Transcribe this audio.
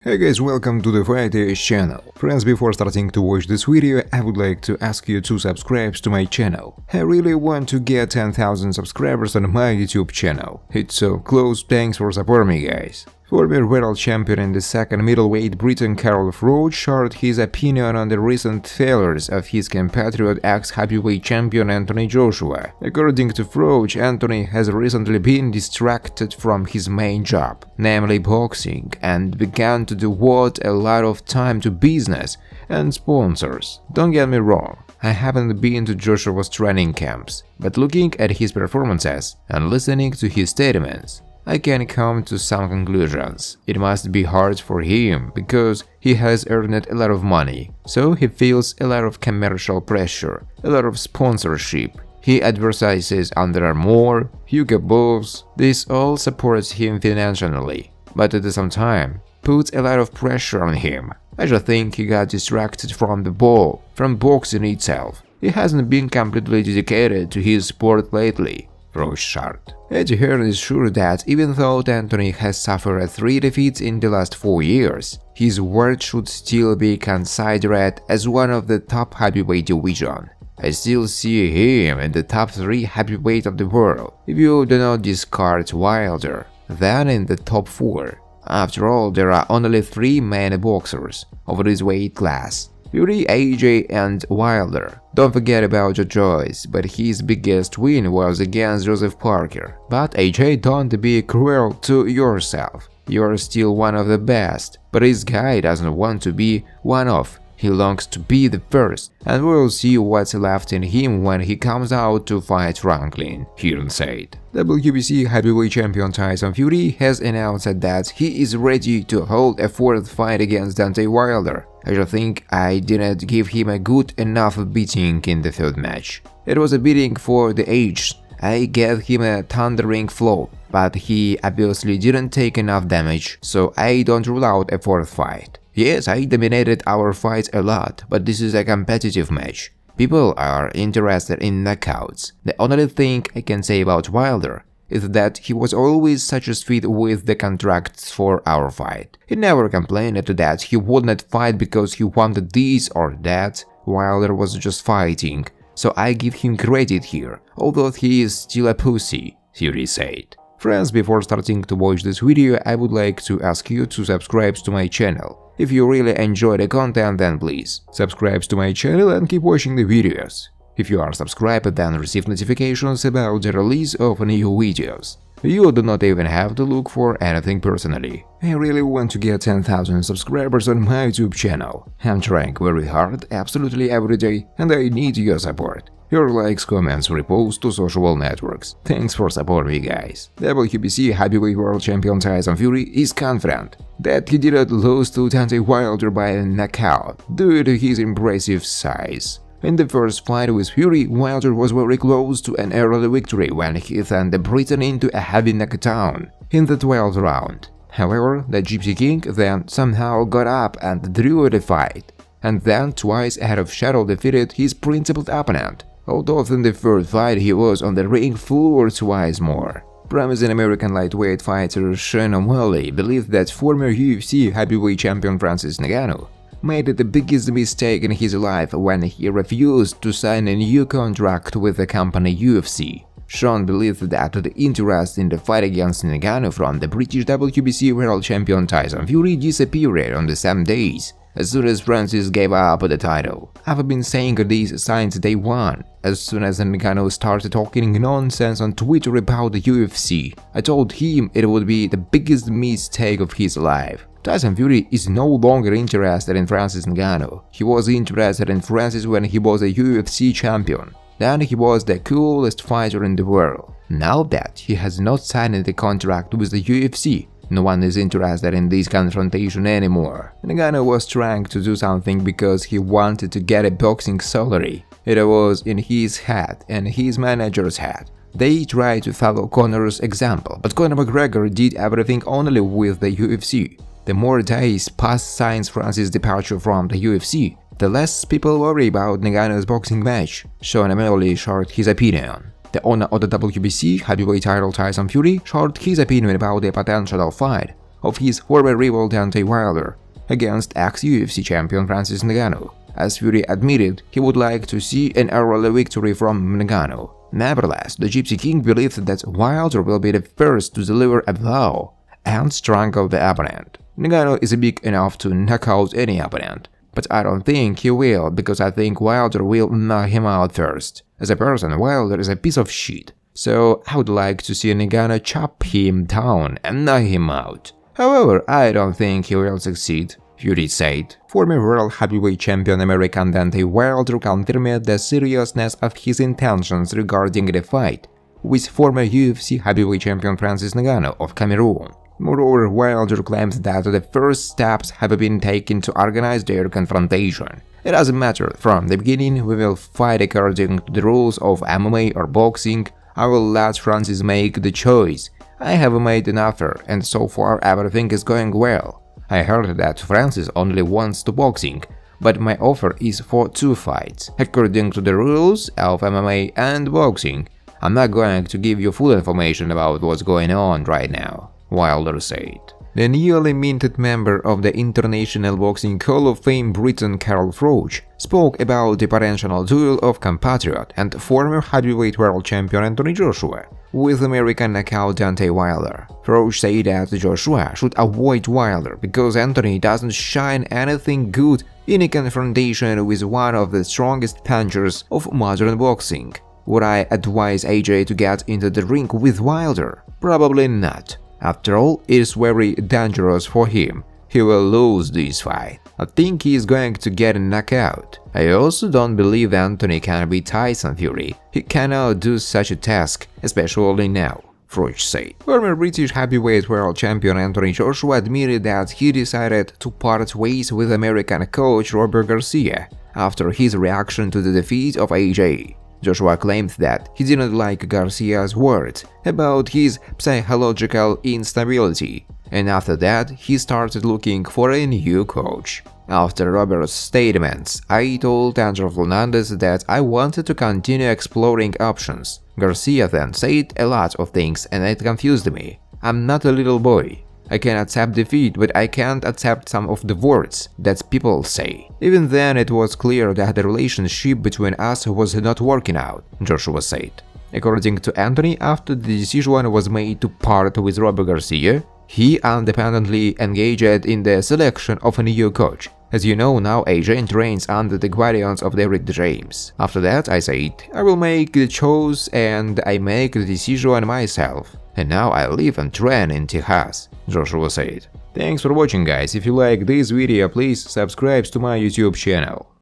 Hey guys, welcome to the Fighters channel. Friends, before starting to watch this video, I would like to ask you to subscribe to my channel. I really want to get 10,000 subscribers on my YouTube channel. It's so close, thanks for supporting me guys. Former world champion in the second middleweight Britain Froch shared his opinion on the recent failures of his compatriot ex-heavyweight champion Anthony Joshua. According to Froch, Anthony has recently been distracted from his main job, namely boxing, and began to devote a lot of time to business and sponsors. Don't get me wrong, I haven't been to Joshua's training camps, but looking at his performances and listening to his statements, I can come to some conclusions. It must be hard for him, because he has earned a lot of money, so he feels a lot of commercial pressure, a lot of sponsorship. He advertises Under Armour, Hugo Boss. This all supports him financially, but at the same time puts a lot of pressure on him. I just think he got distracted from the ball, from boxing itself. He hasn't been completely dedicated to his sport lately. Froch shared. Hearn is sure that even though Anthony has suffered 3 defeats in the last 4 years, his word should still be considered as one of the top heavyweight division. I still see him in the top 3 heavyweight of the world, if you do not discard Wilder, then in the top 4. After all, there are only 3 main boxers of this weight class: Fury, AJ and Wilder. Don't forget about Joe Joyce, but his biggest win was against Joseph Parker. But AJ, don't be cruel to yourself. You're still one of the best, but this guy doesn't want to be one of. He longs to be the first, and we'll see what's left in him when he comes out to fight Franklin, Hearn said. WBC heavyweight champion Tyson Fury has announced that he is ready to hold a 4th fight against Deontay Wilder. I just think I didn't give him a good enough beating in the 3rd match. It was a beating for the ages. I gave him a thundering flop, but he obviously didn't take enough damage, so I don't rule out a 4th fight. Yes, I dominated our fights a lot, but this is a competitive match. People are interested in knockouts. The only thing I can say about Wilder is that he was always such a sweet with the contracts for our fight. He never complained that he would not fight because he wanted this or that. Wilder was just fighting, so I give him credit here, although he is still a pussy, Fury said. Friends, before starting to watch this video, I would like to ask you to subscribe to my channel. If you really enjoy the content, then please subscribe to my channel and keep watching the videos. If you are subscribed, then receive notifications about the release of new videos. You do not even have to look for anything personally. I really want to get 10,000 subscribers on my YouTube channel. I'm trying very hard, absolutely every day, and I need your support. Your likes, comments, reposts to social networks. Thanks for supporting me guys. WBC heavyweight world champion Tyson Fury is confident that he didn't lose to Deontay Wilder by a knockout due to his impressive size. In the first fight with Fury, Wilder was very close to an early victory when he sent the Briton into a heavy knockdown in the 12th round. However, the Gypsy King then somehow got up and drew the fight, and then twice ahead of schedule defeated his principal opponent, although in the 3rd fight he was on the ring floor twice more. Promising American lightweight fighter Sean O'Malley believed that former UFC heavyweight champion Francis Ngannou made the biggest mistake in his life when he refused to sign a new contract with the company UFC. Sean believed that the interest in the fight against Ngannou from the British WBC world champion Tyson Fury disappeared on the same days, as soon as Francis gave up the title. I've been saying this since day one. As soon as Ngannou started talking nonsense on Twitter about the UFC, I told him it would be the biggest mistake of his life. Tyson Fury is no longer interested in Francis Ngannou. He was interested in Francis when he was a UFC champion. Then he was the coolest fighter in the world. Now that he has not signed the contract with the UFC, no one is interested in this confrontation anymore. Ngannou was trying to do something because he wanted to get a boxing salary. It was in his head and his manager's head. They tried to follow Conor's example, but Conor McGregor did everything only with the UFC. The more days pass since Francis' departure from the UFC, the less people worry about Ngannou's boxing match. Sean O'Malley shared his opinion. The owner of the WBC heavyweight title Tyson Fury shared his opinion about the potential fight of his former rival Deontay Wilder against ex-UFC champion Francis Ngannou, as Fury admitted he would like to see an early victory from Ngannou. Nevertheless, the Gypsy King believes that Wilder will be the first to deliver a blow and strangle the opponent. Ngannou is big enough to knock out any opponent, but I don't think he will, because I think Wilder will knock him out first. As a person, Wilder is a piece of shit, so I would like to see Ngannou chop him down and knock him out. However, I don't think he will succeed, Fury said. Former world heavyweight champion American Deontay Wilder confirmed the seriousness of his intentions regarding the fight with former UFC heavyweight champion Francis Ngannou of Cameroon. Moreover, Wilder claims that the first steps have been taken to organize their confrontation. It doesn't matter, from the beginning we will fight according to the rules of MMA or boxing. I will let Francis make the choice. I have made an offer, and so far everything is going well. I heard that Francis only wants to boxing, but my offer is for 2 fights, according to the rules of MMA and boxing. I'm not going to give you full information about what's going on right now, Wilder said. The newly minted member of the International Boxing Hall of Fame Briton Carl Froch spoke about the potential duel of compatriot and former heavyweight world champion Anthony Joshua with American knockout Deontay Wilder. Froch said that Joshua should avoid Wilder because Anthony doesn't shine anything good in a confrontation with one of the strongest punchers of modern boxing. Would I advise AJ to get into the ring with Wilder? Probably not. After all, it is very dangerous for him. He will lose this fight. I think he is going to get a knockout. I also don't believe Anthony can beat Tyson Fury. He cannot do such a task, especially now, Froch said. Former British heavyweight world champion Anthony Joshua admitted that he decided to part ways with American coach Robert Garcia after his reaction to the defeat of AJ. Joshua claimed that he didn't like Garcia's words about his psychological instability, and after that he started looking for a new coach. After Robert's statements, I told Angel Fernandez that I wanted to continue exploring options. Garcia then said a lot of things and it confused me. I'm not a little boy. I can accept defeat, but I can't accept some of the words that people say. Even then, it was clear that the relationship between us was not working out, Joshua said. According to Anthony, after the decision was made to part with Robert Garcia, he independently engaged in the selection of a new coach. As you know, now AJ trains under the guidance of Derek James. After that, I said, I will make the choice and I make the decision myself. And now I live and train in Texas, Joshua said. Thanks for watching, guys. If you like this video, please subscribe to my YouTube channel.